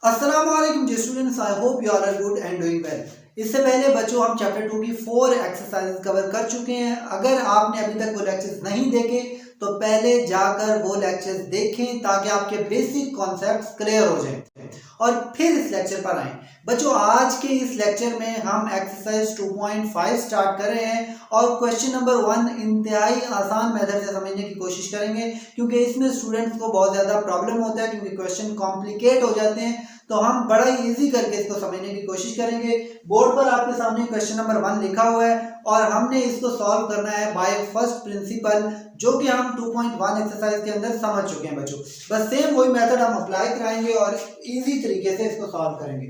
अस्सलाम वालेकुम dear students, I hope you all are good and doing well. इससे पहले बच्चों हम चैप्टर 2 की 4 एक्सरसाइजेज कवर कर चुके हैं। अगर आपने अभी तक वो लेक्चर्स नहीं देखे तो पहले जाकर वो लेक्चर्स देखें ताकि आपके बेसिक कॉन्सेप्ट्स क्लियर हो जाएं और फिर इस लेक्चर पर आएं। बच्चों आज के इस लेक्चर में हम एक्सरसाइज 2.5 स्टार्ट कर रहे हैं और क्वेश्चन नंबर 1 इंतहाई आसान मेथड से समझने की कोशिश करेंगे क्योंकि इसमें स्टूडेंट्स को बहुत ज़्यादा प्रॉब्लम होता है क्योंकि क्वेश्चन कॉम्प्लिकेट हो जाते हैं, तो हम बड़ा इजी करके इसको समझने की कोशिश करेंगे। बोर्ड पर आपके सामने क्वेश्चन नंबर 1 लिखा हुआ है और हमने इसको सॉल्व करना है बाय फर्स्ट प्रिंसिपल, जो कि हम 2.1 एक्सरसाइज के अंदर समझ चुके हैं बच्चों। बस सेम वही मेथड हम अप्लाई कराएंगे और इजी तरीके से इसको सॉल्व करेंगे।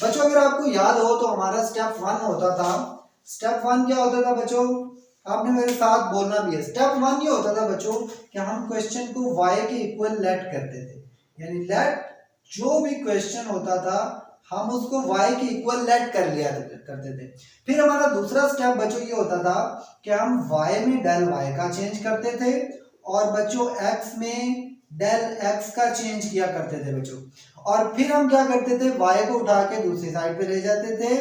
बच्चों अगर आपको याद हो तो हमारा स्टेप 1 होता था। स्टेप 1 क्या होता था बच्चों? आपने मेरे साथ बोलना भी है। स्टेप 1 ये होता था बच्चों कि हम क्वेश्चन को y के इक्वल लेट करते थे, यानी लेट जो भी क्वेश्चन होता था हम उसको y के इक्वल लेट कर लिया करते थे। फिर हमारा दूसरा स्टेप बच्चों ये होता था कि हम y में डेल y का चेंज करते थे और बच्चों x में डेल x का चेंज किया करते थे बच्चों। और फिर हम क्या करते थे, y को उठा के दूसरी साइड पे ले जाते थे,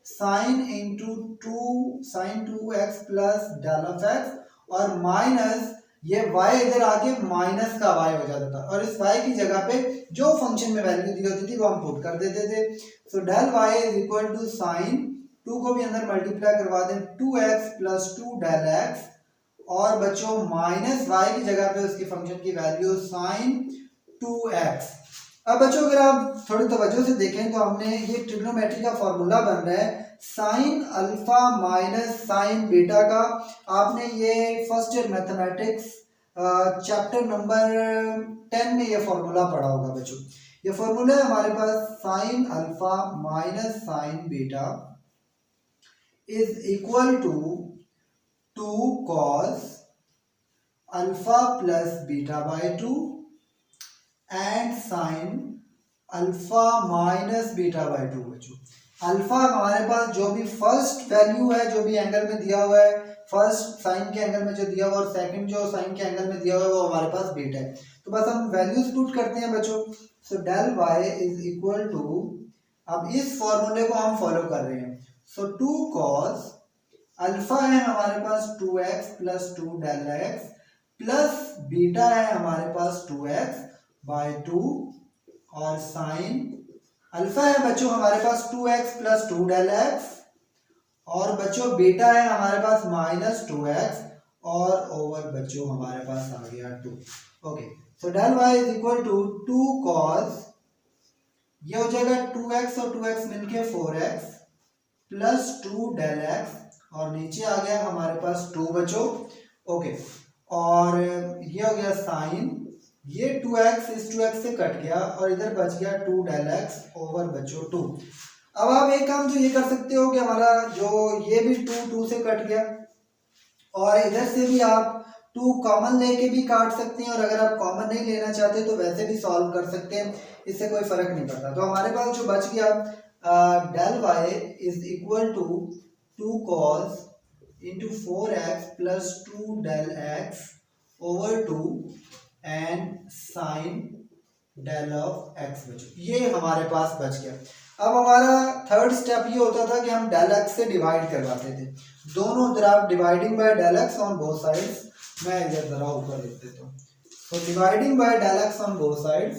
sine into 2 sine 2x plus del of x और माइनस ये y इधर आके माइनस का y हो जाता था और इस y की जगह पे जो फंक्शन में वैल्यू दी होती थी वो हम पुट कर देते थे। So del y is equal to sine 2 को भी अंदर मल्टीप्लाई करवा दें 2x प्लस 2 डेल x और बच्चों माइनस y की जगह पे उसकी फंक्शन की वैल्यू साइन 2x। अब बच्चों अगर आप थोड़ी तवज्जो से देखें तो हमने ये ट्रिग्नोमेट्री का फॉर्मूला बन रहा है sign alpha minus sine beta का। आपने ये first year mathematics chapter number 10 में ये फॉर्मूला पढ़ा होगा बच्चों। ये फॉर्मूला है हमारे पास sine alpha minus sine beta is equal to 2 cos alpha plus beta by 2 and sine alpha minus beta by 2 बच्चों। अल्फा हमारे पास जो भी फर्स्ट वैल्यू है, जो भी एंगल में दिया हुआ है, फर्स्ट साइन के एंगल में जो दिया हुआ और सेकंड जो साइन के एंगल में दिया हुआ है वो हमारे पास बीटा है। तो बस हम वैल्यूज पुट करते हैं बच्चों। So del y is equal to, अब इस फॉर्मूले को हम फॉलो कर रहे हैं। सो 2 cos अल्फा है हमारे पास 2x plus 2 del x plus beta है हमारे पास 2x बाय 2 और साइन अल्फा है बच्चों हमारे पास 2x प्लस 2 डेल x और बच्चों बीटा है हमारे पास माइनस 2x और ओवर बच्चों हमारे पास आ गया 2। Okay, so del y is equal to 2 cos, ये हो जाएगा 2x और 2x मिलके 4x प्लस 2 डेल x और नीचे आ गया हमारे पास 2 बच्चों। ओके, और ये हो गया साइन, ये 2x इस 2x से कट गया और इधर बच गया 2 डेल x ओवर बच्चों 2। अब आप एक काम जो ये कर सकते हो कि हमारा जो ये भी 2 से कट गया और इधर से भी आप 2 कॉमन लेके भी काट सकते हैं और अगर आप कॉमन नहीं लेना चाहते तो वैसे भी सॉल्व कर सकते हैं, इससे कोई फर्क नहीं पड़ता। तो हमारे पास जो बच गया del y is equal to 2 cos into 4x plus 2 del x over 2 and sine del of x बच्चों, ये हमारे पास बच गया। अब हमारा थर्ड स्टेप ये होता था कि हम डेल x से डिवाइड करवाते थे दोनों तरफ, dividing by del x on both sides. मैं इधर जरा ऊपर लिख देता हूँ। तो dividing by del x on both sides,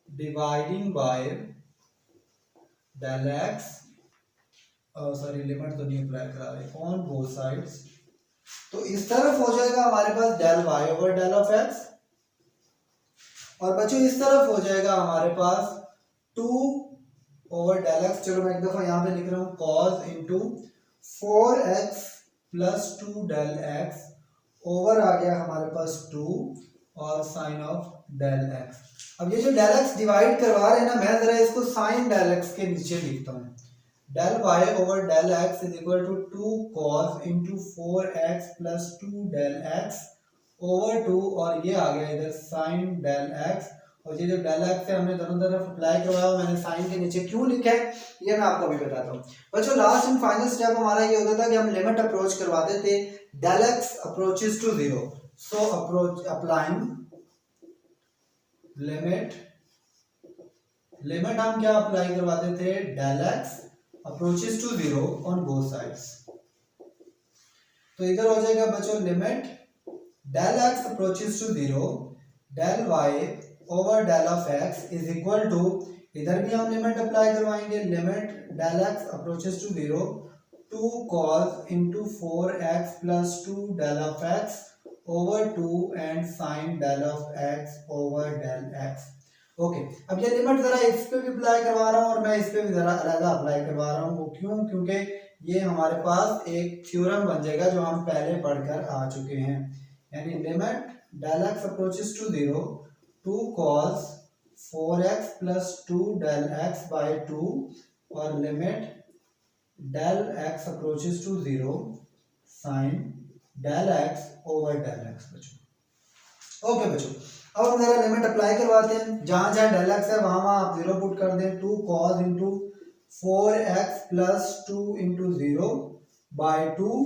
dividing by del x, sorry limit तो नहीं अप्लाई करा रहे, ऑन बोथ साइड्स। तो इस तरफ हो जाएगा हमारे पास del y over del of x और बच्चों इस तरफ हो जाएगा हमारे पास 2 ओवर डेल x। चलो मैं एक दफा यहाँ पे लिख रहा हूँ cos into 4x plus 2 del x over आ गया हमारे पास 2 और साइन ऑफ डेल x। अब ये जो डेल x डिवाइड करवा रहे हैं ना, मैं जरा इसको साइन डेल x के नीचे लिखता हूँ। Del y over del x is equal to 2 cos into 4x plus 2 del x over 2 और ये आ गया इधर साइन डेल x। और ये जो डेल x है हमने दोनों तरफ अप्लाई करवाया, मैंने साइन के नीचे क्यों लिखा है ये मैं आपको अभी बताता हूँ बच्चों। लास्ट एंड फाइनल स्टेप हमारा ये होता था कि हम लिमिट अप्रोच करवाते थे, del x approaches to 0, so approach applying limit limit हम क्या अप्लाई करवाते थे, del x approaches to 0 on both sides. तो इधर हो जाएगा बच्चों limit del x approaches to 0 del y over del of x is equal to, इधर भी हम लिमिट अप्लाई करवाएंगे, limit del x approaches to 0 2 cos into 4x plus 2 del of x over 2 and sin del of x over del x। Okay, अब ये limit जरा इस पे भी अप्लाई करवा रहा हूँ और मैं इस पे भी जरा अलग अप्लाई करवा रहा हूँ। वो क्यों? क्योंकि ये हमारे पास एक थ्योरम बन जाएगा जो हम पहले पढ़कर आ चुके हैं। यानी limit del x approaches to 0 2 cos 4x plus 2 del x by 2 और limit del x approaches to 0 sin del x over del x बच्चों। ओके बच्चों, अब हम जरा लिमिट अप्लाई करवाते हैं। जहां जहां del x है वहां वहां आप 0 पुट कर दें। 2 cos into 4x plus 2 into 0 by 2।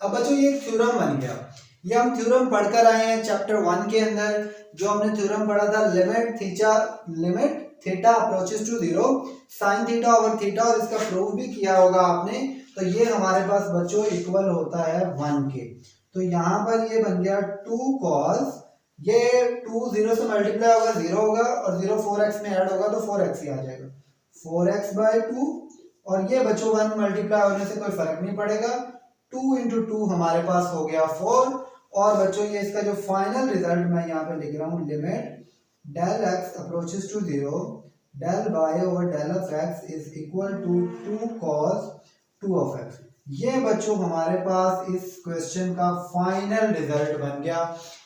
अब बच्चों ये एक थ्योरम बन गया। ये हम थ्योरम पढ़कर आए हैं चैप्टर 1 के अंदर। जो हमने थ्योरम पढ़ा था limit theta approaches to 0 sine theta over theta, और इसका प्रूफ भी किया होगा आपने। तो ये हमारे पास बच्चों इक्वल होता है 1 के। तो यहाँ पर ये बन गया 2 cos, ये 2 0 से मल्टीप्लाई होगा 0 होगा और 0 4x में ऐड होगा तो 4x ही आ जाएगा, 4x by 2। और ये बच्चों 1 मल्टीप्लाई होने से कोई फर्क नहीं पड़ेगा। 2 into 2 हमारे पास हो गया 4। और बच्चों ये इसका जो फाइनल रिजल्ट मैं यहाँ पे लिख रहा हूँ, limit del x approaches to 0 del y over del of x is equal to 2 cos 2 of x। ये बच्चों हमारे पास इस क्वेश्चन का फाइनल रिजल्ट बन गया।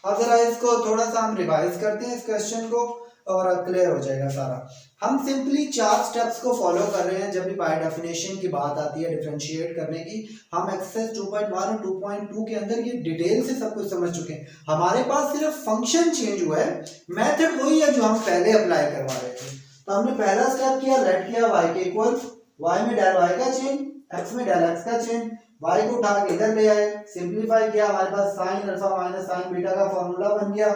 अब जरा इसको थोड़ा सा हम रिवाइज करते हैं इस क्वेश्चन को और क्लियर हो जाएगा सारा। हम सिंपली 4 स्टेप्स को फॉलो कर रहे हैं जब भी बाय डेफिनेशन की बात आती है डिफरेंशिएट करने की। हम एक्सरसाइज 2.1 और 2.2 के अंदर ये डिटेल से सब कुछ समझ चुके हैं। हमारे पास सिर्फ फंक्शन चेंज हुआ है, मेथड वही है जो हम पहले अप्लाई करवा रहे थे। तो हमने पहला स्टेप किया, लेट किया y के इक्वल, y में डेल y का चेंज, x में डेल x का चेंज, y को उठा के इधर ले आए, सिंपलीफाई किया, हमारे पास sin alpha minus sin beta का फॉर्मूला बन गया।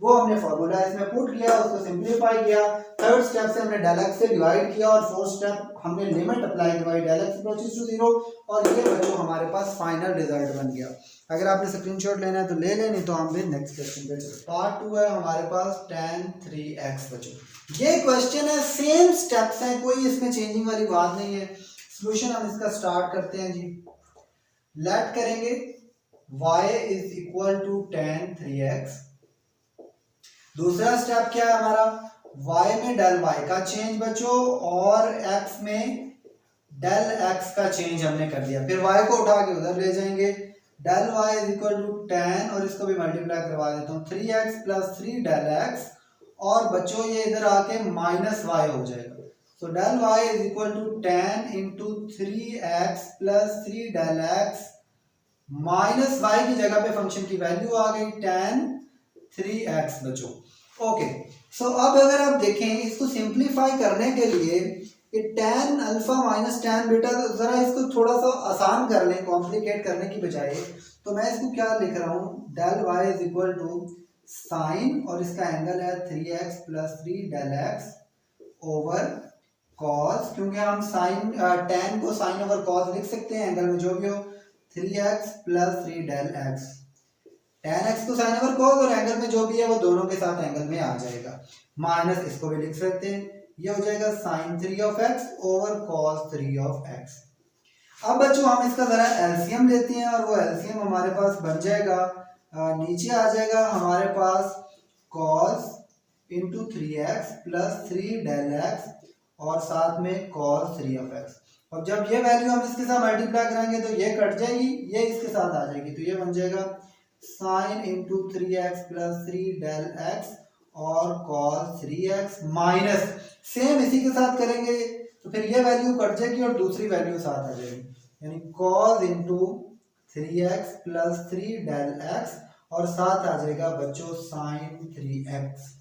वो हमने फॉर्मूला इसमें पुट किया, उसको सिंपलीफाई किया। थर्ड स्टेप से हमने डेल x से डिवाइड किया और फोर्थ स्टेप हमने लिमिट अप्लाई करवाई डेल x अप्रोचेस टू 0। और ये बच्चों हमारे पास फाइनल रिजल्ट बन गया। अगर आपने स्क्रीनशॉट लेना है तो ले लें, नहीं तो हम भी नेक्स्ट क्वेश्चन पे चलते हैं। पार्ट 2 है हमारे पास tan 3x बच्चों। ये क्वेश्चन है, सेम स्टेप्स हैं, कोई इसमें चेंजिंग वाली बात नहीं है। सॉल्यूशन हम इसका स्टार्ट करते हैं जी। लेट करेंगे y is equal to tan 3x। दूसरा स्टेप क्या है हमारा, y में डेल y का चेंज बच्चों और x में डेल x का चेंज हमने कर दिया। फिर y को उठा के उधर ले जाएंगे, del y is equal to tan, और इसको भी मल्टीप्लाई करवा देता हूँ, 3x प्लस 3 डेल x, और बच्चों ये इधर आके माइनस y हो जाएगा। तो del y is equal to tan into 3x plus 3 del x, minus y की जगह पे फंक्शन की वैल्यू आ गई tan 3x बच्चों। ओके, सो अब अगर आप देखें इसको सिंप्लीफाई करने के लिए कि tan alpha minus tan beta, जरा इसको थोड़ा सा आसान कर लें कॉम्प्लिकेट करने की बजाय। तो मैं इसको क्या लिख रहा हूँ, del y is equal to sine, और इसका एंगल है 3x plus 3 del x over cos, क्योंकि हम साइन tan को साइन ओवर कॉस लिख सकते हैं, एंगल में जो भी हो, 3x plus 3 del x, tan x को साइन ओवर कॉस और एंगल में जो भी है वो दोनों के साथ एंगल में आ जाएगा, माइनस इसको भी लिख सकते हैं, ये हो जाएगा sine 3 of x over cos 3 of x। अब बच्चों हम इसका जरा एलसीएम लेते हैं और वो एलसीएम हमारे पास बन जाएगा, नीचे आ जाएगा हमारे पास cos into 3x plus 3 del x और साथ में cos 3 ऑफ x। और जब ये वैल्यू हम इसके साथ मल्टीप्लाई कराएंगे तो ये कट जाएगी, ये इसके साथ आ जाएगी, तो ये बन जाएगा sine into 3x plus 3 del x और cos 3x माइनस, सेम इसी के साथ करेंगे तो फिर ये वैल्यू कट जाएगी और दूसरी वैल्यू साथ आ जाएगी, यानी cos into 3x plus 3 del x और साथ आ जाएगा बच्चों साइन 3x।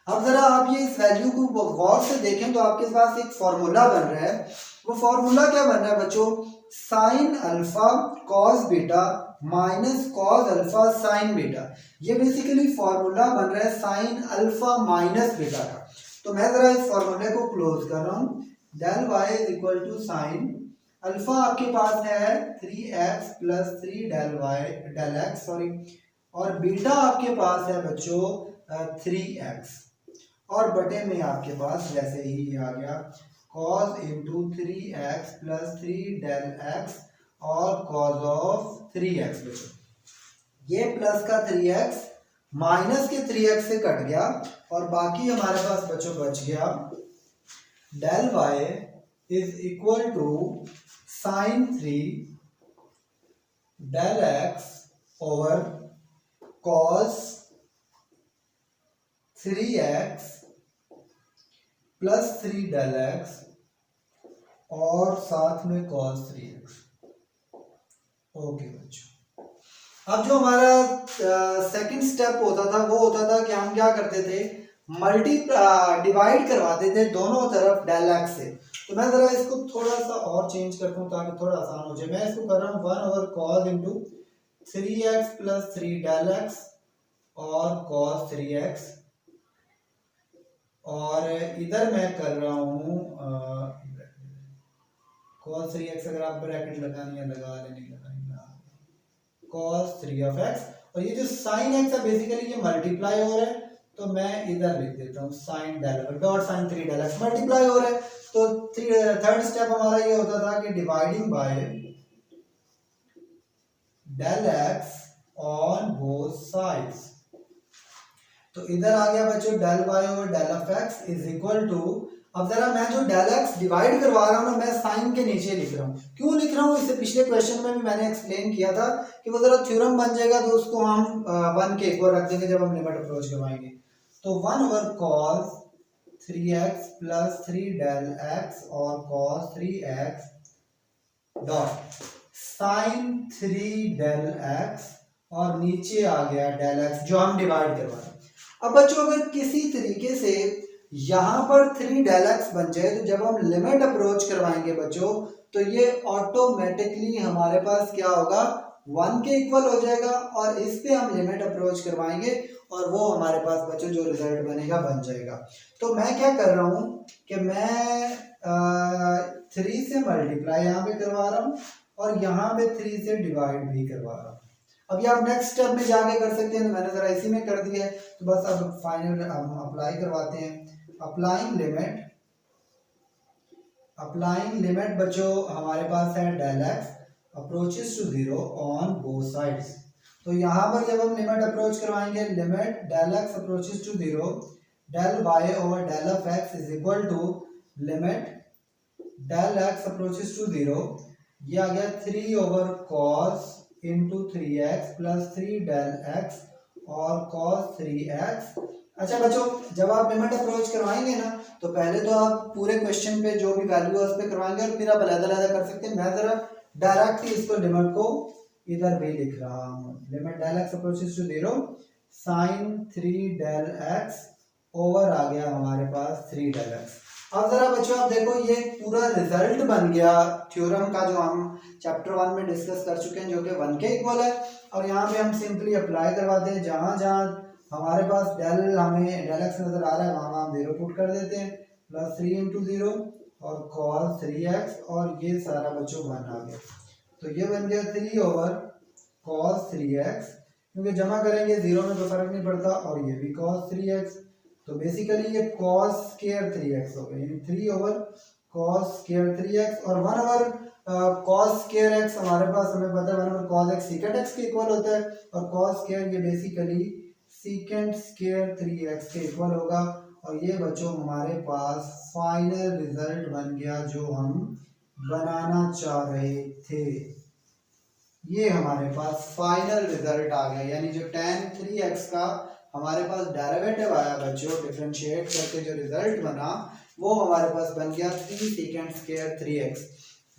अब जरा आप ये इस वैल्यू को गौर से देखें तो आपके पास एक फॉर्मूला बन रहा है। वो फॉर्मूला क्या बन रहा है बच्चों, sine alpha cos beta minus cos alpha sign beta. ये बेसिकली फॉर्मूला बन रहा है साइन अल्फा माइनस बीटा का। तो मैं जरा इस फॉर्मूले को क्लोज कर रहा हूँ। Del y is equal to sine alpha आपके पास है 3x plus 3 del x sorry, और बीटा आपके पास है बच्चों 3x, और बटे में आपके पास वैसे ही ये आ गया cos into 3x plus 3 del x और cos ऑफ 3x बच्चों। ये प्लस का 3x माइनस के 3x से कट गया और बाकी हमारे पास बच्चों बच गया del y is equal to sine 3 del x over cos 3x plus 3 del x और साथ में cos 3x। ओके बच्चों, अब जो हमारा सेकंड स्टेप होता था वो होता था कि हम क्या करते थे, डिवाइड करवाते थे दोनों तरफ डेल एक्स से। तो मैं जरा इसको थोड़ा सा और चेंज करता हूँ ताकि थोड़ा आसान हो जाए। मैं इसको कर रहा हूँ 1 over cos into 3x plus 3 del x और cos 3x, और इधर मैं कर रहा हूँ cos 3x, अगर आप ब्रैकेट लगानी है लगा लें, नहीं लगानी cos 3 ऑफ x, और ये जो sin x है बेसिकली ये मल्टीप्लाई हो रहा है, तो मैं इधर लिख देता हूँ sin del dot sin 3 del x multiply हो रहा है। तो थर्ड स्टेप हमारा ये होता था कि dividing by del x on both sides. तो इधर आ गया बच्चों del y over del of x is equal to, अब जरा मैं जो डेल x डिवाइड करवा रहा हूँ ना, मैं साइन के नीचे लिख रहा हूँ। क्यों लिख रहा हूँ, इससे पिछले क्वेश्चन में भी मैंने एक्सप्लेन किया था कि वो जरा थ्योरम बन जाएगा तो उसको हम 1 के इक्वल रख देंगे जब हम लिमिट अप्रोच करवाएंगे। तो 1 over cos 3x plus 3 del x और cos 3x dot sine 3 del x और नीचे आ गया डेल x जो हम डिवाइड करवा रहे हैं। अब बच्चों अगर किसी तरीके से यहाँ पर 3 डेल एक्स बन जाए तो जब हम लिमिट अप्रोच करवाएंगे बच्चों तो ये ऑटोमेटिकली हमारे पास क्या होगा, 1 के इक्वल हो जाएगा, और इस पे हम लिमिट अप्रोच करवाएंगे और वो हमारे पास बच्चों जो रिजल्ट बनेगा बन जाएगा। तो मैं क्या कर रहा हूँ कि मैं 3 से मल्टीप्लाई यहाँ पे करवा रहा हूँ और यहाँ पे 3 से डिवाइड भी करवा रहा हूँ। अब ये आप नेक्स्ट स्टेप में जाके कर सकते हैं, तो मैंने जरा इसी में कर दिया है। तो बस अब फाइनल हम अप्लाई करवाते हैं। अप्लाइंग लिमिट बच्चों हमारे पास है del x approaches to 0 on both sides. तो यहाँ पर जब हम लिमिट अप्रोच करवाएंगे, limit del x approaches to 0 del y over del of x is equal to limit del x approaches to 0, ये आ गया 3 over cos into 3x plus 3 del x और cos 3x। अच्छा बच्चों, जब आप लिमिट अप्रोच करवाएंगे ना तो पहले तो आप पूरे क्वेश्चन पे जो भी वैल्यू है उस पे करवाएंगे और फिर आप अलग-अलग कर सकते हैं। मैं जरा डायरेक्टली इसको लिमिट को इधर भी लिख रहा हूँ। Limit del x approaches to 0 sine 3 del x over आ गया हमारे पास 3 डेल x। अब जरा बच्चों आप देखो, ये पूरा रिजल्ट बन गया थ्योरम का जो हम चैप्टर 1 में डिस्कस कर चुके हैं, जो कि 1 के इक्वल है। और यहाँ पे हम सिंपली अप्लाई करवाते हैं, जहाँ जहाँ हमारे पास हमें डेल एक्स नजर आ रहा है वहाँ हम 0 पुट कर देते हैं, प्लस 3 इंटू 0 और cos 3x, और ये सारा बच्चों 1 आ गया। तो ये बन गया 3 ओवर cos 3x, क्योंकि जमा करेंगे 0 में तो फर्क नहीं पड़ता, और ये भी cos 3x। तो बेसिकली ये cos स्क्वायर 3x हो गया, यानी 3 ओवर cos स्क्वायर 3x, और 1 ओवर cos स्क्वायर x हमारे पास हमें पता है 1 over cos x secant x के इक्वल होता है, और cos स्क्वायर ये बेसिकली secant स्क्वायर 3x के इक्वल होगा। और ये बच्चों हमारे पास फाइनल रिजल्ट बन गया जो हम बनाना चाह रहे थे। ये हमारे पास फाइनल रिजल्ट आ गया, यानी जो tan 3x का हमारे पास डेरिवेटिव आया बच्चों, डिफरेंशिएट करके जो रिजल्ट बना वो हमारे पास बन गया 3 secant स्क्वायर 3x।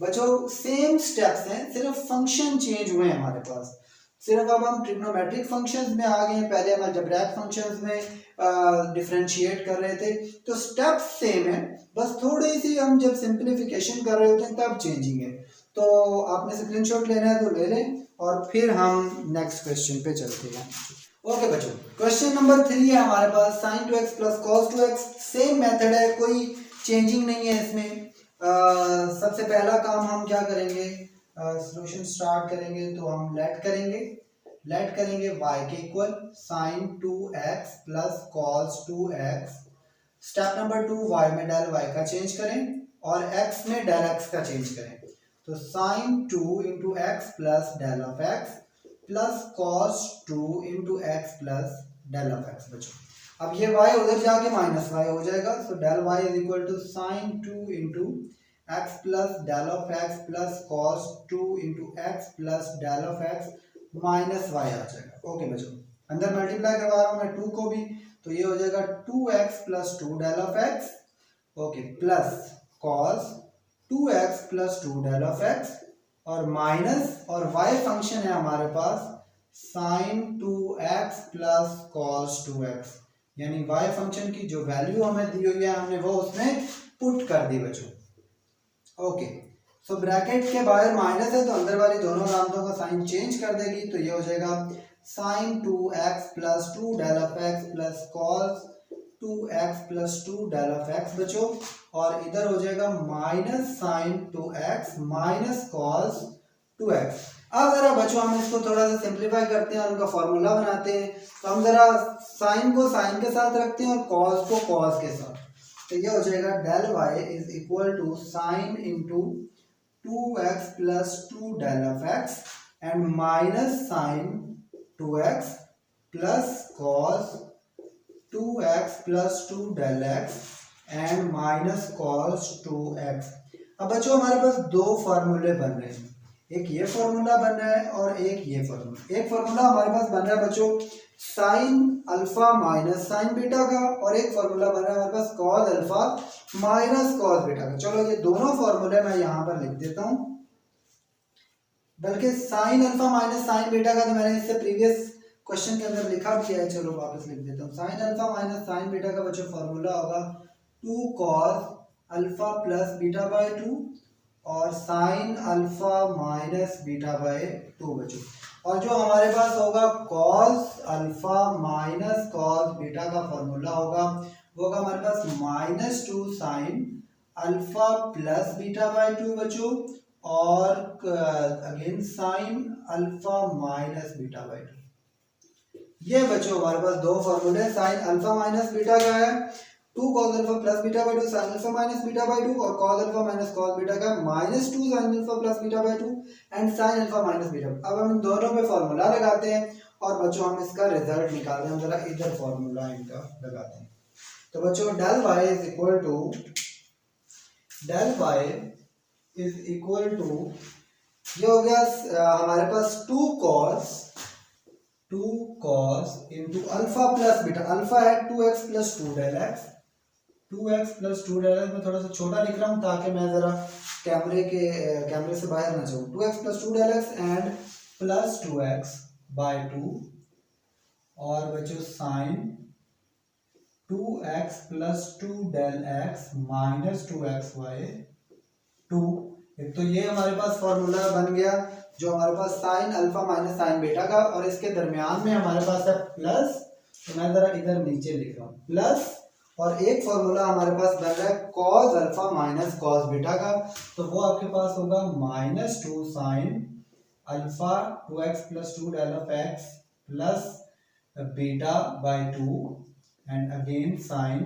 बच्चों सेम स्टेप्स हैं, सिर्फ फंक्शन चेंज हुए हैं हमारे पास। सिर्फ अब हम ट्रिग्नोमेट्रिक फंक्शंस में आ गए हैं, पहले हम अलजेब्रिक फंक्शंस में डिफरेंशिएट कर रहे थे। तो स्टेप सेम है, बस थोड़ी सी हम जब सिंप्लीफिकेशन कर रहे होते हैं तब चेंजिंग है। तो आपने स्क्रीनशॉट लेना है तो ले लें, और फिर हम नेक्स्ट क्वेश्चन पे चलते हैं। ओके बच्चों, क्वेश्चन नंबर 3 है हमारे पास sin 2x plus cos 2x। Same method है, कोई चेंजिंग नहीं है इसमें। सबसे पहला काम हम क्या करेंगे, सॉल्यूशन स्टार्ट करेंगे तो हम लेट करेंगे y के equal sin 2x plus cos 2x। Step number 2, y में डेल y का चेंज करें और x में डेल x का चेंज करें। तो sin 2 into x plus del of x plus cos 2 into x plus del of x. बच्चों अब ये y उधर जाके माइनस y हो जाएगा, तो del y is equal to sine 2 into x plus del of x plus cos 2 into x plus del of x minus y आ जाएगा। ओके बच्चों, अंदर मल्टीप्लाई करवा रहा हूँ मैं 2 को भी, तो ये हो जाएगा 2x plus 2 del of x, okay, plus cos 2x plus 2 del of x और माइनस, और y फंक्शन है हमारे पास sin 2x plus cos 2x, यानी y फंक्शन की जो वैल्यू हमें दी हुई है हमने वो उसमें पुट कर दी बच्चों। ओके, सो ब्रैकेट के बाहर माइनस है तो अंदर वाली दोनों अलामतों का साइन चेंज कर देगी, तो ये हो जाएगा sin 2x plus 2 del of x plus cos 2x plus 2 del of x बच्चों, और इधर हो जाएगा minus sin 2x minus cos 2x। अब जरा बच्चों हम इसको थोड़ा सा सिंप्लीफाई करते हैं और उनका फॉर्मूला बनाते हैं। तो हम जरा साइन को साइन के साथ रखते हैं और cos को cos के साथ, तो ये हो जाएगा del y is equal to sine into 2x plus 2 del of x and minus sine 2x plus cos 2x plus 2 del x and minus cos 2x। अब बच्चों हमारे पास दो फार्मूले बन रहे हैं, एक ये फार्मूला बन रहा है और एक ये फार्मूला। एक फार्मूला हमारे पास बन रहा है बच्चों sign alpha minus sine beta का, और एक फार्मूला बन रहा है हमारे पास cos alpha minus cos beta का। चलो ये दोनों फार्मूले मैं यहाँ पर लिख देता हूँ, बल्कि sign alpha minus sine beta का तो मैंने इससे प्रीवियस क्वेश्चन के अंदर लिखा भी है, चलो वापस लिख देता हूँ। Sine alpha minus sine beta का बच्चों फार्मूला होगा 2 cos alpha plus beta by 2 और sine alpha minus beta by 2 बच्चों। और जो हमारे पास होगा cos alpha minus cos beta का फार्मूला होगा वो होगा हमारे पास minus 2 sine alpha plus beta by 2 बच्चों, और again sine alpha minus beta by 2। ये बच्चों हमारे पास दो फार्मूले, साइन अल्फा माइनस बीटा का है 2 cos alpha plus beta by 2 sine alpha minus beta by 2, और cos alpha minus cos beta का minus 2 sine alpha plus beta by 2 and sine alpha minus beta. अब हम इन दोनों पे फार्मूला लगाते हैं और बच्चों हम इसका रिजल्ट निकालते हैं। हम जरा इधर फार्मूला इनका लगाते हैं, तो बच्चों del y is equal to ये हो गया हमारे पास 2 cos into alpha plus beta. Alpha है 2x plus 2 del x, 2x plus 2 del x। मैं थोड़ा सा छोटा लिख रहा हूँ ताकि मैं जरा कैमरे से बाहर ना जाऊँ। 2x plus 2 del x and plus 2x by 2, और बच्चों sine 2x plus 2 del x minus 2x by 2। एक तो ये हमारे पास फॉर्मूला बन गया जो हमारे पास sine alpha minus sine beta का, और इसके दरमियान में हमारे पास है प्लस, तो मैं जरा इधर नीचे लिख रहा हूँ प्लस, और एक फॉर्मूला हमारे पास बन रहा है cos alpha minus cos beta का, तो वो आपके पास होगा minus 2 sine alpha 2x plus 2 del of x plus beta by 2 and again sine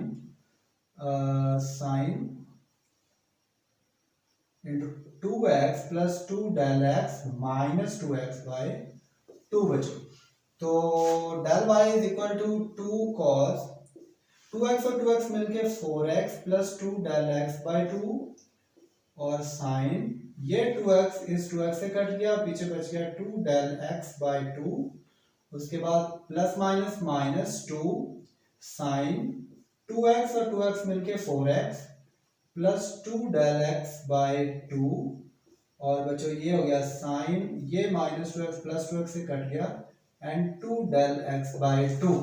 into 2x plus 2 del x minus 2x by 2 बच्चों। तो del y is equal to 2 cos 2x और 2x मिलके 4x plus 2 del x by 2, और sign ये 2x इस 2x से cut गया, पीछे बच गया 2 डेल x बाय 2, उसके बाद plus minus minus 2 sine 2x और 2x मिलके 4x plus 2 del x by 2, और बच्चों ये हो गया साइन ये माइनस 2x प्लस 2x से कट गया एंड 2 डेल x बाय 2।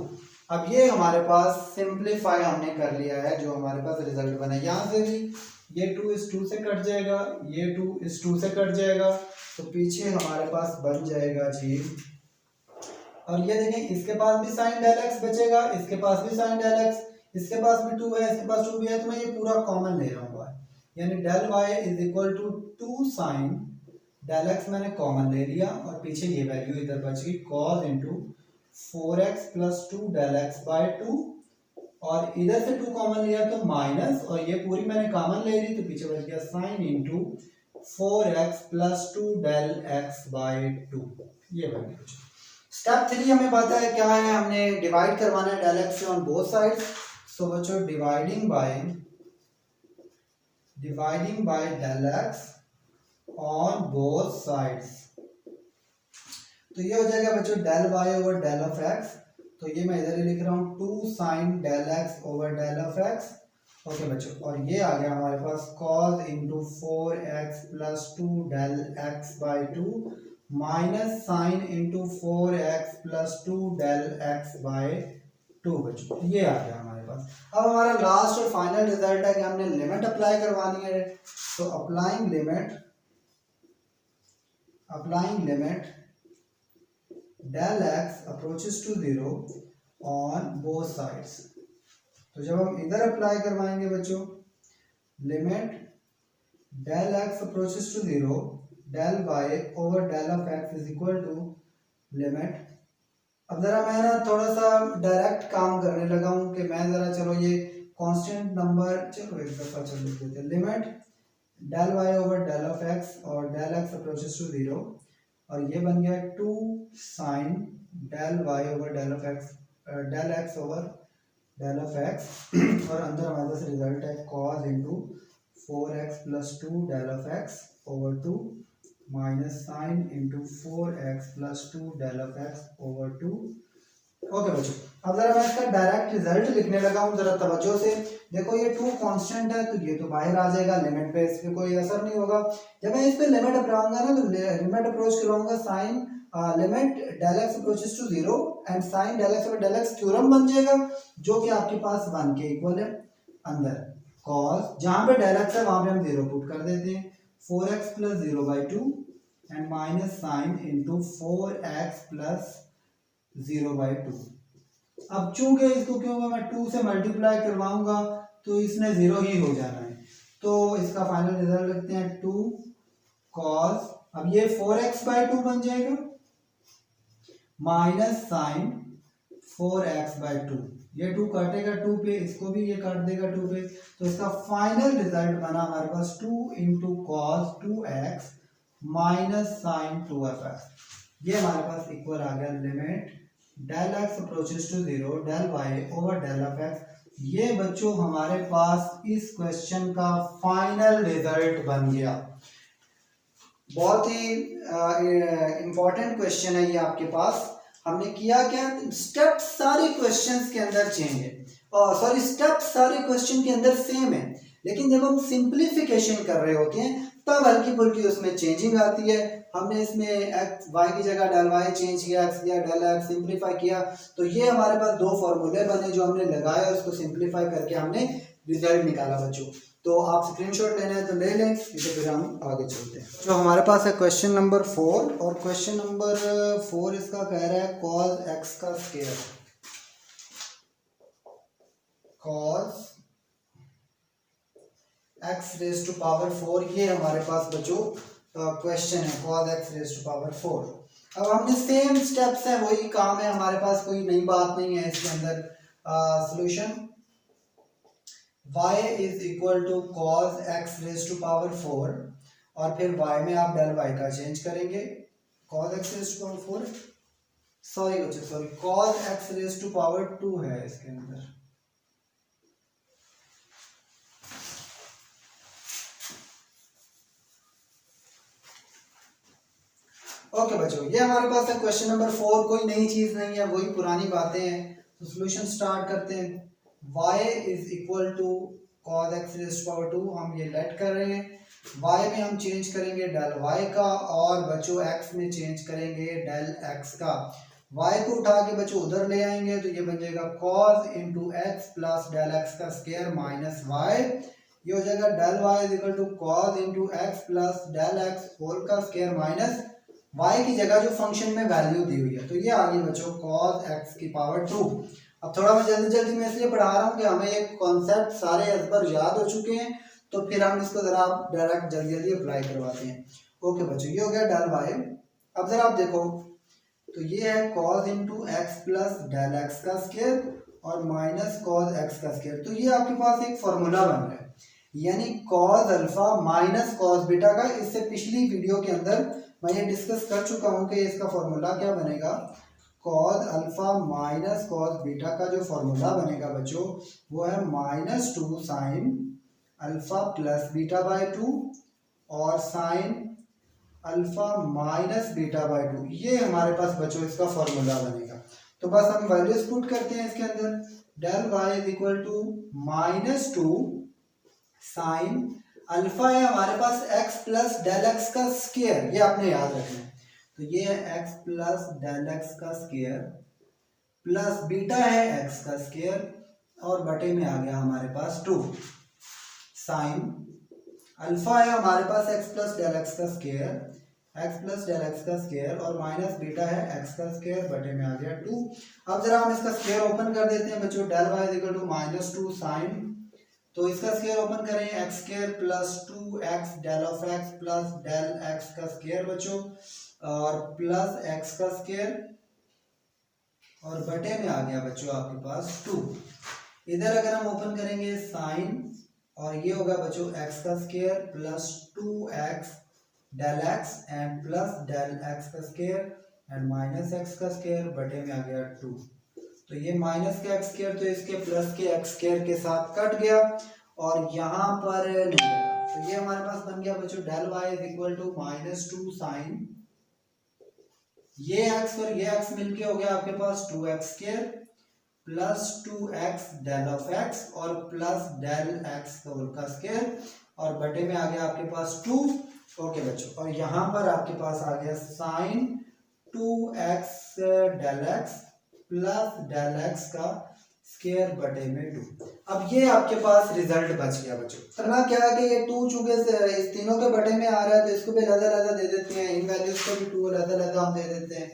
अब ये हमारे पास सिंप्लीफाई हमने कर लिया है, जो हमारे पास रिजल्ट बना। यहाँ से भी ये 2 इस 2 से कट जाएगा, ये 2 इस 2 से कट जाएगा, तो पीछे हमारे पास बन जाएगा जी और ये देखें इसके पास भी साइन डेल एक्स बचेगा, इसके पास भी साइन डेल एक्स, इसके पास भी 2 है, इसके पास 2 भी है, तो मैं ये पूरा कॉमन ले रहा हूँ, यानी del y is equal to 2 sine del x मैंने कॉमन ले लिया और पीछे ये वैल्यू इधर बच गई cos into 4x plus 2 del x by 2 और इधर से 2 कॉमन लिया तो माइनस और ये पूरी मैंने कॉमन ले ली तो पीछे बच गया sine into 4x plus 2 del x by 2। ये बन गया। स्टेप 3 हमें पता है क्या है, हमने डिवाइड करवाना है डेल एक्स से ऑन बोथ साइड। सो बच्चों dividing by del x on both sides, तो ये हो जाएगा बच्चों del y over del of x, तो ये मैं इधर ही लिख रहा हूँ 2 sine del x over del of x. Okay बच्चों, और ये आ गया हमारे पास cos into 4x plus 2 del x by 2 minus sine into 4x plus 2 del x by 2 बच्चों, ये आ गया हमारे पास। अब हमारा लास्ट और फाइनल रिजल्ट है कि हमने लिमिट अप्लाई करवानी है, तो applying limit del x approaches to 0 on both sides. तो जब हम इधर अप्लाई करवाएंगे बच्चों limit del x approaches to 0 del y over del of x is equal to limit, अब जरा मैं ना थोड़ा सा डायरेक्ट काम करने लगा हूँ कि मैं जरा चलो ये कांस्टेंट नंबर चलो एक दफा चलो लिख देते हैं, limit del y over del of x और डेल एक्स अप्रोचेस टू 0 और ये बन गया 2 sine del y over del of x del x over del of x और अंदर हमारे पास रिजल्ट है cos into 4x plus 2 del of x over 2 minus sine into 4x plus 2 del of x over 2। Okay बच्चों, अब जरा मैं इसका डायरेक्ट रिजल्ट लिखने लगा हूँ, जरा तवज्जो से देखो। ये 2 कांस्टेंट है तो ये तो बाहर आ जाएगा, लिमिट पे इस पे कोई असर नहीं होगा। जब मैं इस पे लिमिट अपनाऊंगा ना तो लिमिट अप्रोच करवाऊंगा sine limit del x approaches to 0 and sine del x over del x theorem बन जाएगा जो कि आपके पास 1 के इक्वल है। अंदर cos जहां पे डेल एक्स है वहां पे हम 0 पुट कर देते हैं, 4x plus 0 by 2 and minus sine into 4x plus 0 by 2। अब चूंकि इसको क्यों मैं 2 से मल्टीप्लाई करवाऊंगा तो इसने 0 ही हो जाना है, तो इसका फाइनल रिजल्ट लिखते हैं 2 cos, अब ये 4x बाई 2 बन जाएगा माइनस साइन 4x बाई 2, ये 2 काटेगा 2 पे, इसको भी ये काट देगा 2 पे, तो इसका फाइनल रिजल्ट बना हमारे पास 2 into cos 2x minus sine 2f। ये हमारे पास इक्वल आ गया limit del x approaches to 0 del y over del of x. ये बच्चों हमारे पास इस क्वेश्चन का फाइनल रिजल्ट बन गया। बहुत ही इंपॉर्टेंट क्वेश्चन है ये आपके पास। हमने किया क्या, स्टेप सारे क्वेश्चंस के अंदर चेंज है, सॉरी स्टेप सारे क्वेश्चन के अंदर सेम है, लेकिन जब हम सिंप्लीफिकेशन कर रहे होते हैं तब हल्की फुल्की उसमें चेंजिंग आती है। हमने इसमें एक्स वाई की जगह डेल वाई चेंज किया, एक्स दिया डेल एक्स सिंप्लीफाई किया, तो ये हमारे पास 2 फॉर्मूले बने जो हमने लगाए और उसको सिंप्लीफाई करके हमने रिजल्ट निकाला बच्चों। तो आप स्क्रीनशॉट लेना है तो ले लें, तो फिर हम आगे चलते हैं। जो हमारे पास है क्वेश्चन नंबर 4 और क्वेश्चन नंबर 4 इसका कह रहा है cos x का square, cos x raise to power 4, ये हमारे पास बच्चों क्वेश्चन है cos x raise to power 4। अब हमने सेम स्टेप्स है, वही काम है हमारे पास, कोई नई बात नहीं है इसके अंदर। Solution y is equal to cos x raise to power 4 और फिर y में आप डेल y का चेंज करेंगे, cos x raise to power 4 sorry cos x raise to power 2 है इसके अंदर। ओके बच्चों, ये हमारे पास है क्वेश्चन नंबर 4, कोई नई चीज नहीं है, वही पुरानी बातें हैं। तो सॉल्यूशन स्टार्ट करते हैं। y is equal to cos x raise to power 2, हम ये लेट कर रहे हैं। y में हम चेंज करेंगे डेल y का और बच्चों x में चेंज करेंगे डेल x का। y को उठा के बच्चों उधर ले आएंगे तो ये बन जाएगा cos into x plus del x का स्क्वायर माइनस y, ये हो जाएगा del y is equal to cos into x plus del x whole का स्क्वायर माइनस y की जगह जो फंक्शन में वैल्यू दी हुई है, तो ये आ गई बच्चों cos x की पावर 2। अब थोड़ा मैं जल्दी जल्दी में इसलिए पढ़ा रहा हूँ कि हमें ये कॉन्सेप्ट सारे एज पर याद हो चुके हैं, तो फिर हम इसको जरा डायरेक्ट जल्दी जल्दी अप्लाई करवाते हैं। ओके बच्चों, ये हो गया डेल वाई। अब जरा आप देखो, तो ये है cos into x plus del x का स्क्वायर और माइनस cos एक्स का स्क्वायर। तो ये आपके पास एक फॉर्मूला बन रहा है, यानी cos alpha minus cos beta का। इससे पिछली वीडियो के अंदर मैं ये डिस्कस कर चुका हूँ कि इसका फॉर्मूला क्या बनेगा। cos alpha minus cos beta का जो फॉर्मूला बनेगा बच्चों, वो है -2 sine alpha plus beta by 2 और sine alpha minus beta by 2। ये हमारे पास बच्चों इसका फॉर्मूला बनेगा। तो बस हम वैल्यूज पुट करते हैं इसके अंदर। Del y is equal to -2 sine alpha है हमारे पास x प्लस डेल एक्स का स्क्वायर, ये आपने याद रखना है। तो ये है x प्लस डेल एक्स का स्क्वायर प्लस बीटा है x का स्क्वायर और बटे में आ गया हमारे पास 2 साइन अल्फा है हमारे पास x प्लस डेल एक्स का square, x plus del x का स्क्वायर और माइनस बीटा है x का स्क्वायर बटे में आ गया 2। अब जरा हम इसका स्क्वायर ओपन कर देते हैं बच्चों। Del y is equal to -2 sine, तो इसका स्क्वायर ओपन करें x square plus 2x del of x plus del x का स्क्वायर बच्चों और प्लस x का स्क्वायर और बटे में आ गया बच्चों आपके पास 2। इधर अगर हम ओपन करेंगे साइन और ये होगा बच्चों x का square plus 2x del x and plus del x का स्क्वायर एंड माइनस x का स्क्वायर बटे में आ गया 2। तो ये माइनस का एक्स स्क्वायर तो इसके प्लस के एक्स स्क्वायर के साथ कट गया और यहाँ पर नहीं लगा। तो ये हमारे पास बन गया बच्चों del y is equal to -2 sine, ये एक्स और ये एक्स मिलके हो गया आपके पास 2x square plus 2x del of x और प्लस डेल x का स्क्वायर और बटे में आ गया आपके पास 2। ओके बच्चों, और यहाँ पर आपके पास आ गया sine 2x del x plus del x का स्क्वायर बटे में 2। अब ये आपके पास रिजल्ट बच गया बच्चों। करना क्या है कि ये 2 चूंकि इस तीनों के बटे में आ रहा है तो इसको भी अलग-अलग दे देते हैं, इन वैल्यूज को भी 2 अलग-अलग हम दे देते हैं।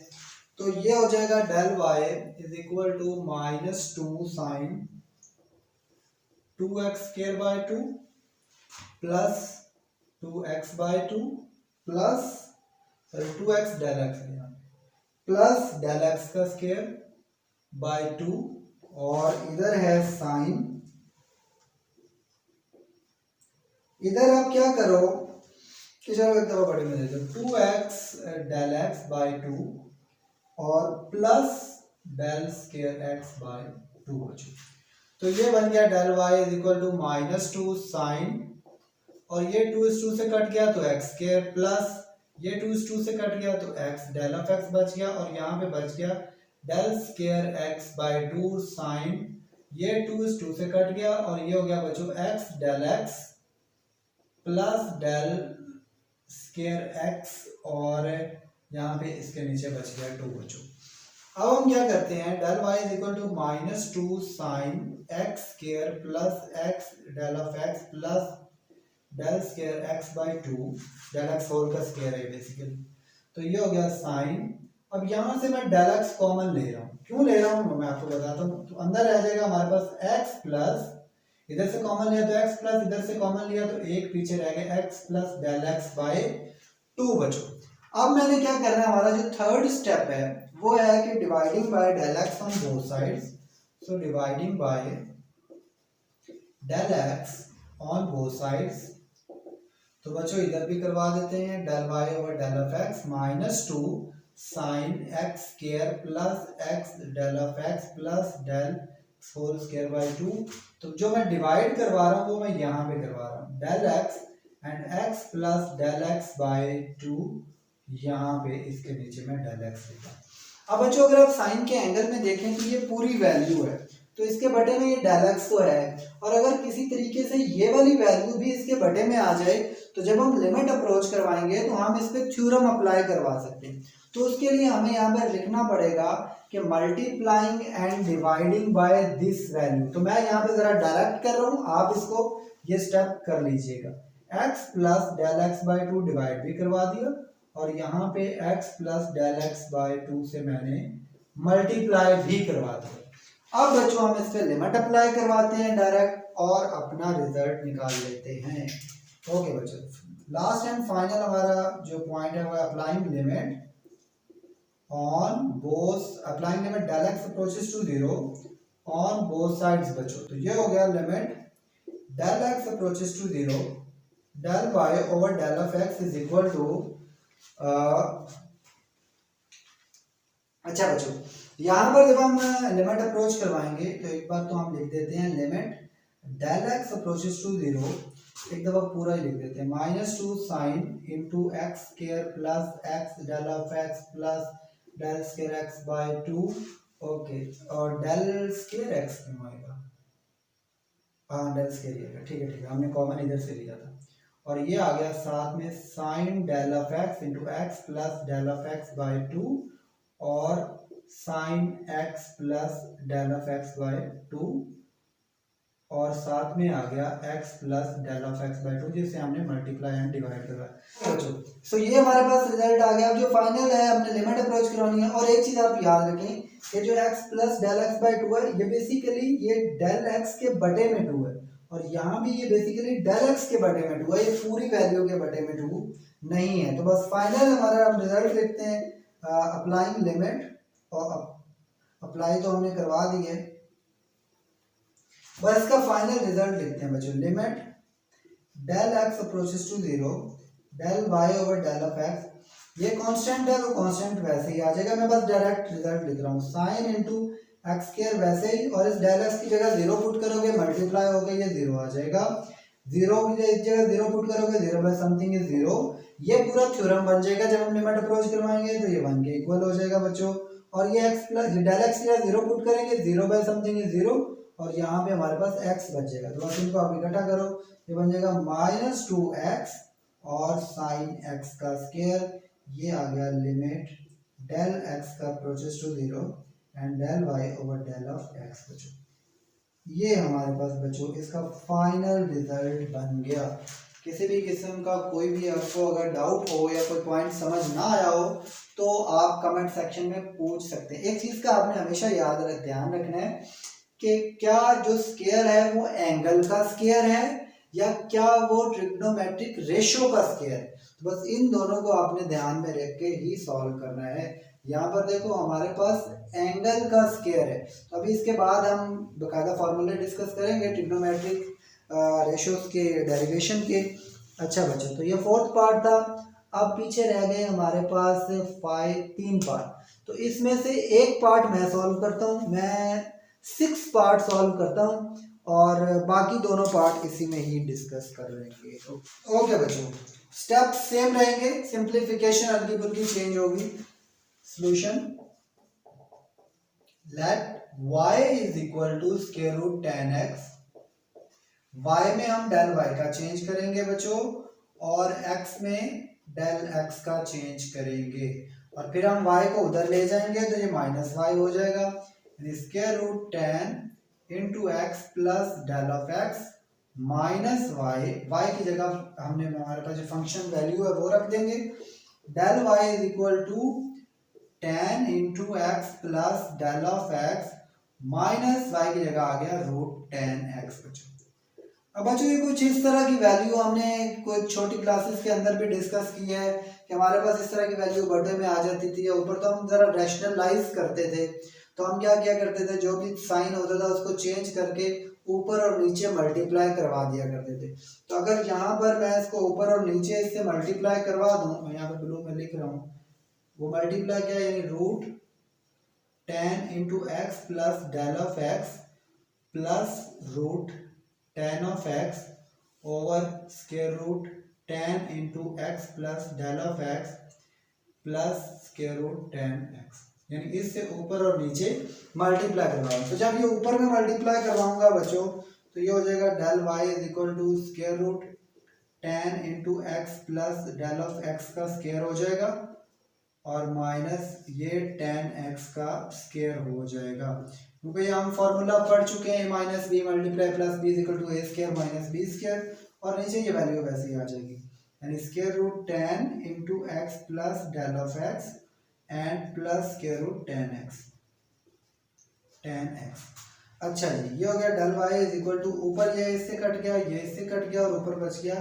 तो ये हो जाएगा del y is equal to -2 sine 2x square by 2 plus 2x by 2 plus 2x del x plus del x का स्क्वायर बाय 2 और इधर है साइन। इधर आप क्या करो कि चलो एक दफा बड़े में दे दो 2x डेल एक्स बाय 2 और plus del square x by 2 बच्चों। तो ये बन गया del y is equal to -2 sine और ये 2 इस 2 से कट गया तो x स्क्वायर प्लस ये 2 इस 2 से कट गया तो x डेल ऑफ x बच गया और यहाँ पे बच गया del square x by 2 sine, ये 2 इस 2 से कट गया और ये हो गया बच्चों x del x plus del square x और यहाँ पे इसके नीचे बच गया 2 बच्चों। अब हम क्या करते हैं, del y is equal to -2 sine x square plus x del of x plus del square x by 2, del x whole का स्क्वायर है बेसिकली। तो ये हो गया साइन। अब यहाँ से मैं डेल एक्स कॉमन ले रहा हूँ, क्यों ले रहा हूँ मैं आपको बताता हूँ। तो अंदर रह जाएगा हमारे पास x प्लस, इधर से कॉमन लिया तो x प्लस इधर से कॉमन लिया तो एक पीछे रह गया x plus del x by 2 बच्चों। अब मैंने क्या करना है, हमारा जो थर्ड स्टेप है वो है कि dividing by del x on both sides. So dividing by del x on both sides. तो बच्चों इधर भी करवा देते हैं, del y over del of x -2 sine x square plus x del of x plus del whole square by 2। तो जो मैं डिवाइड करवा रहा हूँ वो मैं यहाँ पे करवा रहा हूँ, del x and x plus del x by 2, यहाँ पे इसके नीचे मैं डेल x लिखा। अब बच्चों अगर आप साइन के एंगल में देखें तो ये पूरी वैल्यू है, तो इसके बटे में ये डेल एक्स तो है और अगर किसी तरीके से ये वाली वैल्यू भी इसके बटे में आ जाए तो जब हम लिमिट अप्रोच करवाएंगे तो हम इस पे थ्योरम अप्लाई करवा सकते हैं। तो उसके लिए हमें यहाँ पर लिखना पड़ेगा कि multiplying and dividing by this value. तो मैं यहाँ पे जरा डायरेक्ट कर रहा हूँ, आप इसको ये स्टेप कर लीजिएगा। x plus del x by 2 divide भी करवा दिया और यहाँ पे x plus del x by 2 से मैंने मल्टीप्लाई भी करवा दिया। अब बच्चों हम इस पे लिमिट अप्लाई करवाते हैं डायरेक्ट और अपना रिजल्ट निकाल लेते हैं। ओके बच्चों, लास्ट एंड फाइनल हमारा जो पॉइंट है वो applying limit on both, applying limit del x approaches to 0 on both sides बच्चों। तो ये हो गया limit del x approaches to 0 del y over del of x is equal to, अच्छा बच्चों यहाँ पर जब हम लिमिट अप्रोच करवाएंगे तो एक बार तो हम लिख देते हैं limit del x approaches to 0, एक दफा पूरा ही लिख देते हैं, -2 sine into x square plus x del of x plus del square x by 2। Okay, और डेल स्क्वायर एक्स क्यों आएगा, हाँ डेल स्क्वायर, ठीक है हमने कॉमन इधर से लिया था। और ये आ गया साथ में sine del of x into x plus del of x by 2 और sine x plus del of x by 2 और साथ में आ गया x plus del of x by 2 जिसे हमने मल्टीप्लाई एंड डिवाइड करवाया। सो ये हमारे पास रिजल्ट आ गया। अब जो फाइनल है हमने लिमिट अप्रोच करवानी है। और एक चीज आप याद रखें कि जो x plus del x by 2 है ये बेसिकली ये डेल x के बटे में 2 है और यहाँ भी ये बेसिकली डेल x के बटे में 2 है, ये पूरी वैल्यू के बटे में 2 नहीं है। तो बस फाइनल हमारा हम रिजल्ट लिखते हैं अप्लाइंग लिमिट, और अप्लाई तो हमने करवा दी है, बस इसका फाइनल रिजल्ट लिखते हैं बच्चों। Limit del x approaches to 0 del y over del of x, ये कांस्टेंट है तो कांस्टेंट वैसे ही आ जाएगा, मैं बस डायरेक्ट रिजल्ट लिख रहा हूँ। साइन इंटू एक्स स्क्वायर वैसे ही, और इस डेल एक्स की जगह 0 पुट करोगे मल्टीप्लाई होकर ये 0 आ जाएगा, 0 की जगह 0 पुट करोगे 0 बाय समथिंग इज 0, ये पूरा थ्योरम बन जाएगा। जब हम लिमिट अप्रोच करवाएंगे तो ये 1 के इक्वल हो जाएगा बच्चों। और ये x प्लस डेल एक्स की जगह 0 पुट करेंगे 0 बाय समथिंग इज 0 और यहाँ पे हमारे पास x बच जाएगा। तो बस इनको आप इकट्ठा करो, ये बन जाएगा -2x और साइन x का स्क्वायर, ये आ गया लिमिट डेल x का approaches to 0 and del y over del of x बच्चों। ये हमारे पास बच्चों इसका फाइनल रिजल्ट बन गया। किसी भी किस्म का कोई भी आपको अगर डाउट हो या कोई पॉइंट समझ ना आया हो तो आप कमेंट सेक्शन में पूछ सकते हैं। एक चीज़ का आपने हमेशा ध्यान रखना है कि क्या जो स्क्वायर है वो एंगल का स्क्वायर है या क्या वो ट्रिग्नोमेट्रिक रेशियो का स्क्वायर है। तो बस इन दोनों को आपने ध्यान में रख के ही सॉल्व करना है। यहाँ पर देखो हमारे पास एंगल का स्क्वायर है, तो अभी इसके बाद हम बकायदा फार्मूले डिस्कस करेंगे ट्रिग्नोमेट्रिक रेशियोज के डेरिवेशन के। अच्छा बच्चों, तो ये फोर्थ पार्ट था। अब पीछे रह गए हमारे पास 3 पार्ट, तो इसमें से एक पार्ट मैं सॉल्व करता हूँ, मैं 6 पार्ट सॉल्व करता हूँ और बाकी दोनों पार्ट इसी में ही डिस्कस कर लेंगे। ओके बच्चों, स्टेप सेम रहेंगे, सिंप्लीफिकेशन हल्की फुल्की चेंज होगी। Solution, let y is equal to square root 10x, y में हम डेल y का चेंज करेंगे बच्चों और x में डेल x का चेंज करेंगे और फिर हम y को उधर ले जाएंगे तो ये माइनस y हो जाएगा। Square root 10 into x plus del of x minus y की जगह हमने हमारे पास जो फंक्शन वैल्यू है वो रख देंगे। Del y is equal to 10 into x plus del of x minus y की जगह आ गया रूट 10x बच्चों। अब बच्चों ये कुछ इस तरह की वैल्यू हमने कुछ छोटी क्लासेस के अंदर भी डिस्कस की है कि हमारे पास इस तरह की वैल्यू बर्थडे में आ जाती थी। ऊपर तो हम जरा रैशनलाइज करते थे, तो हम क्या क्या करते थे, जो भी साइन होता था उसको चेंज करके ऊपर और नीचे मल्टीप्लाई करवा दिया करते थे। तो अगर यहाँ पर मैं इसको ऊपर और नीचे इससे मल्टीप्लाई करवा दूँ, मैं यहाँ पे ब्लू में लिख रहा हूँ, वो मल्टीप्लाई क्या है, यानी root 10 into x plus del of x plus root 10 of x over square root 10 into x plus del of x plus square root 10x, यानी इससे ऊपर और नीचे मल्टीप्लाई करवाऊंगा। तो जब ये ऊपर में मल्टीप्लाई करवाऊंगा बच्चों तो ये हो जाएगा del y is equal to square root 10 into x plus del of x का स्क्वायर हो जाएगा और माइनस ये 10x का स्क्वायर हो जाएगा, क्योंकि हम फॉर्मूला पढ़ चुके हैं minus B multiply plus B is equal to A square minus B square, और नीचे ये वैल्यू वैसे ही आ जाएगी। यानी square root 10 into x plus del of x and plus square root 10x। अच्छा जी, ये हो गया del y is equal to, ऊपर ये इससे कट गया, ये इससे कट गया और ऊपर बच गया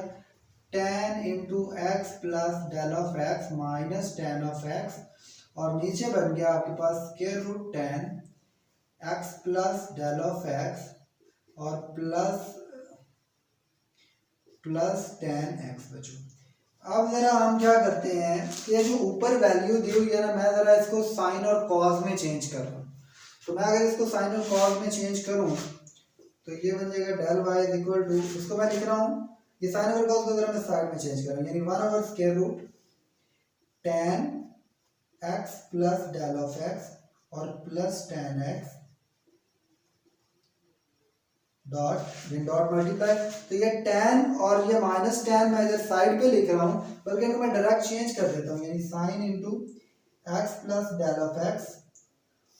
10 into x plus del of x minus 10 of x, और नीचे बन गया आपके पास square root 10 x plus del of x और प्लस 10x बचो। अब जरा हम क्या करते हैं, ये जो ऊपर वैल्यू दी हुई है ना, मैं जरा इसको साइन और कॉस में चेंज कर रहा हूँ। तो मैं अगर इसको साइन और कॉस में चेंज करूँ तो ये बन जाएगा del y is equal to, इसको मैं लिख रहा हूँ, ये साइन और कॉस को जरा मैं साइड में चेंज कर रहा हूँ, यानी 1 square root 10x plus del of x और प्लस 10x डॉट मल्टीप्लाई। तो ये 10 और ये माइनस 10 मैं इधर साइड पे लिख रहा हूँ, बल्कि इनको मैं डायरेक्ट चेंज कर देता हूँ, यानी sine into x plus del of x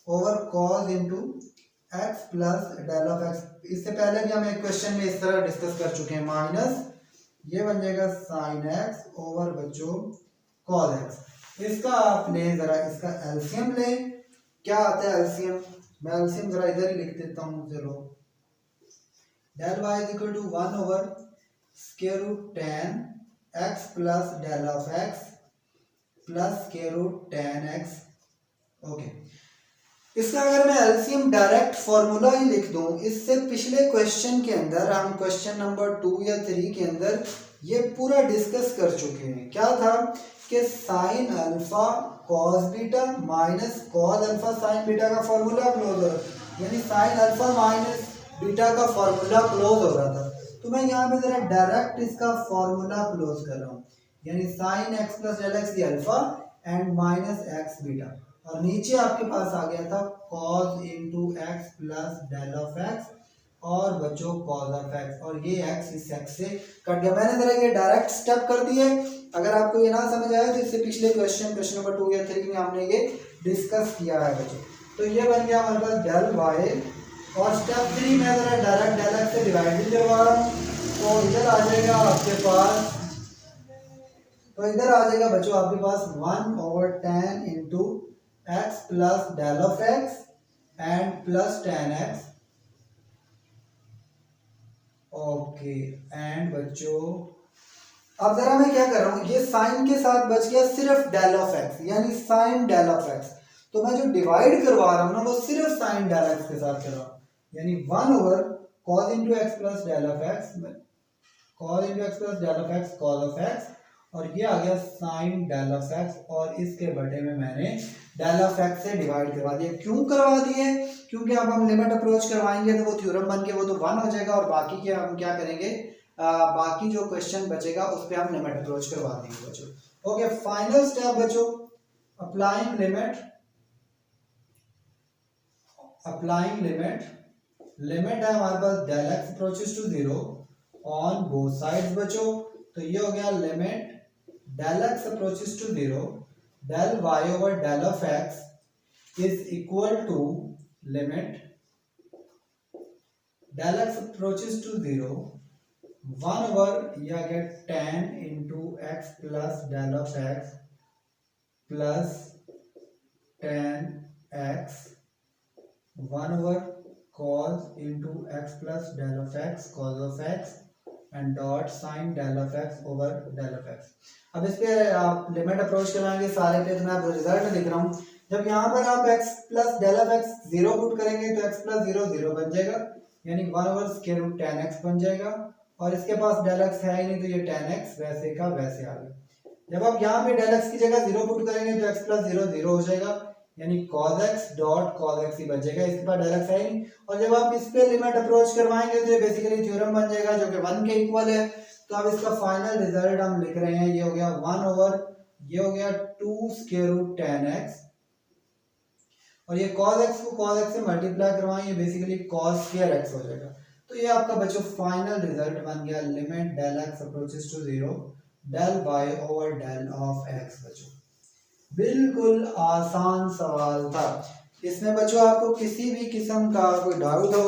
over cos into x plus del of x. इससे पहले भी हम एक क्वेश्चन में इस तरह डिस्कस कर चुके हैं, माइनस ये बन जाएगा साइन एक्स ओवर बच्चों कॉस एक्स। इसका आप ले जरा इसका एलसीएम ले, क्या आता है एलसीएम, मैं एलसीएम जरा इधर ही लिख देता हूँ, चलो del y is equal to 1 over square root 10 x plus del of x plus square root 10x। Okay, इसका अगर मैं एलसीएम डायरेक्ट फॉर्मूला ही लिख दूं, इससे पिछले क्वेश्चन के अंदर हम क्वेश्चन नंबर 2 या 3 के अंदर ये पूरा डिस्कस कर चुके हैं। क्या था कि sine alpha cos beta minus cos alpha sign beta का फॉर्मूला क्लोज हो रहा था, यानी साइन अल्फा माइनस बीटा का फॉर्मूला क्लोज हो रहा था। तो मैं यहाँ पे जरा डायरेक्ट इसका फॉर्मूला क्लोज कर रहा हूँ, यानी sine x plus del x alpha and minus x beta, और नीचे आपके पास आ गया था cos into x plus del of x और बच्चों cos ऑफ एक्स, और ये x इस x से कट गया। मैंने जरा ये डायरेक्ट स्टेप कर दिए, अगर आपको ये ना समझ आया तो इससे पिछले क्वेश्चन नंबर 2 या 3 में हमने ये डिस्कस किया है बच्चों। तो ये बन गया हमारे पास डेल वाई, और स्टेप 3 में जरा डायरेक्ट डेल एक्स से डिवाइड भी करवा रहा हूँ, तो इधर आ जाएगा आपके पास, तो इधर आ जाएगा बच्चों आपके पास 1 over 10 into x plus del of x and plus 10x। Okay, and बच्चों अब जरा मैं क्या कर रहा हूँ, ये साइन के साथ बच गया सिर्फ डेल ऑफ एक्स, यानी साइन डेल ऑफ एक्स। तो मैं जो डिवाइड करवा रहा हूँ ना, वो सिर्फ साइन डेल एक्स के साथ कर रहा हूँ, यानी 1 over cos into x plus del of x, cos into x plus del of x cos of x, और ये आ गया साइन डेल ऑफ एक्स, और इसके बटे में मैंने डेल ऑफ एक्स से डिवाइड करवा दिया। क्यों करवा दिए, क्योंकि अब हम लिमिट अप्रोच करवाएंगे तो वो थ्योरम बन के वो तो 1 हो जाएगा, और बाकी के हम क्या करेंगे, बाकी जो क्वेश्चन बचेगा उस पर हम लिमिट अप्रोच करवा देंगे बच्चों। ओके, फाइनल स्टेप बच्चों, अप्लाइंग लिमिट है हमारे पास del x approaches to 0 on both sides बच्चों। तो ये हो गया limit del x approaches to 0 del y over del of x is equal to limit del x approaches to 0 1 over you get 10 into x plus del of x plus 10x 1 over cos into x plus del of x cos of x and dot sin del of x over del of x। अब इस पे आप limit approach करवाएंगे सारे पे, तो मैं आप रिजल्ट लिख रहा हूँ। जब यहाँ पर आप x plus del of x 0 put करेंगे तो x प्लस 0 0 बन जाएगा, यानी 1 ओवर स्क्वायर रूट 10x बन जाएगा, और इसके पास डेल x है ही नहीं, तो ये 10x वैसे का वैसे आ गया। जब आप यहाँ पे डेल x की जगह 0 पुट करेंगे तो x प्लस 0 0 हो जाएगा, यानी cos x dot cos x ही बचेगा, इसके पास डेल x है ही। और जब आप इस पे लिमिट अप्रोच करवाएंगे तो ये बेसिकली थ्योरम बन जाएगा जो कि 1 के इक्वल है। तो अब इसका फाइनल रिजल्ट हम लिख रहे हैं, ये हो गया 1 ओवर, ये हो गया 2 स्क्वायर रूट 10x, और ये cos x को cos x से मल्टीप्लाई करवाएं, ये बेसिकली cos स्क्वायर x हो जाएगा। तो ये आपका बच्चों फाइनल रिजल्ट बन गया, limit del x approaches to 0 del y over del of x। बच्चों बिल्कुल आसान सवाल था, इसमें बच्चों आपको किसी भी किस्म का कोई डाउट हो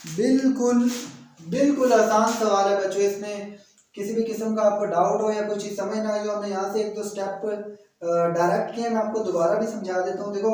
बिल्कुल बिल्कुल आसान सवाल है बच्चों। इसमें किसी भी किस्म का आपको डाउट हो या कोई चीज़ समझ ना आई हो, हमने यहाँ से एक दो स्टेप डायरेक्ट किए, मैं आपको दोबारा भी समझा देता हूँ। देखो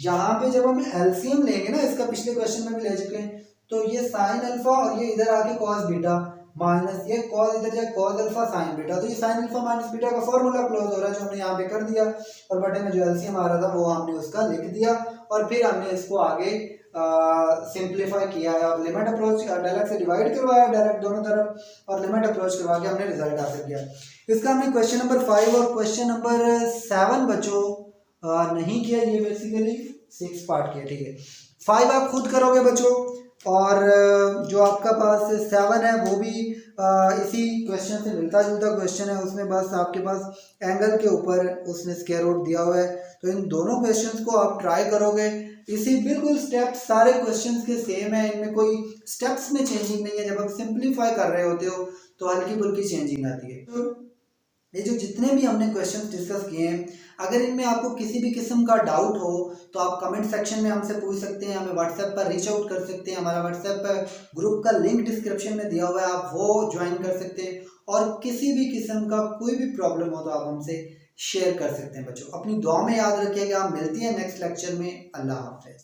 यहाँ पे जब हम एलसीएम लेंगे ना, इसका पिछले क्वेश्चन में भी ले चुके हैं, तो ये साइन अल्फा और ये इधर आके कॉस बीटा माइनस ये कॉस इधर जाए कॉस अल्फा साइन बीटा, तो ये साइन अल्फा माइनस बीटा का फॉर्मूला क्लोज हो रहा है जो हमने यहाँ पे कर दिया, और बटे में जो एलसीएम आ रहा था वो हमने उसका लिख दिया, और फिर हमने इसको आगे सिंप्लीफाई किया है और लिमिट अप्रोच डायरेक्ट से डिवाइड करवाया डायरेक्ट दोनों तरफ, और लिमिट अप्रोच करवा के हमने रिजल्ट हासिल किया। इसका हमने क्वेश्चन नंबर 5 और क्वेश्चन नंबर 7 बच्चों नहीं किया, ये बेसिकली 6 पार्ट किया, ठीक है। 5 आप खुद करोगे बच्चों, और जो आपका पास 7 है वो भी इसी क्वेश्चन से मिलता जुलता क्वेश्चन है, उसमें बस आपके पास एंगल के ऊपर उसने स्क्वायर रूट दिया हुआ है, तो इन दोनों क्वेश्चंस को आप ट्राई करोगे, इसी बिल्कुल स्टेप सारे क्वेश्चंस के सेम है, इनमें कोई स्टेप्स में चेंजिंग नहीं है। जब आप सिंप्लीफाई कर रहे होते हो तो हल्की फुल्की चेंजिंग आती है। तो ये जो जितने भी हमने क्वेश्चंस डिस्कस किए हैं, अगर इनमें आपको किसी भी किस्म का डाउट हो तो आप कमेंट सेक्शन में हमसे पूछ सकते हैं, हमें व्हाट्सएप पर रीच आउट कर सकते हैं, हमारा व्हाट्सएप ग्रुप का लिंक डिस्क्रिप्शन में दिया हुआ है, आप वो ज्वाइन कर सकते हैं, और किसी भी किस्म का कोई भी प्रॉब्लम हो तो आप हमसे शेयर कर सकते हैं। बच्चों अपनी दुआ में याद रखिएगा, मिलती है नेक्स्ट लेक्चर में। अल्लाह हाफ़िज़।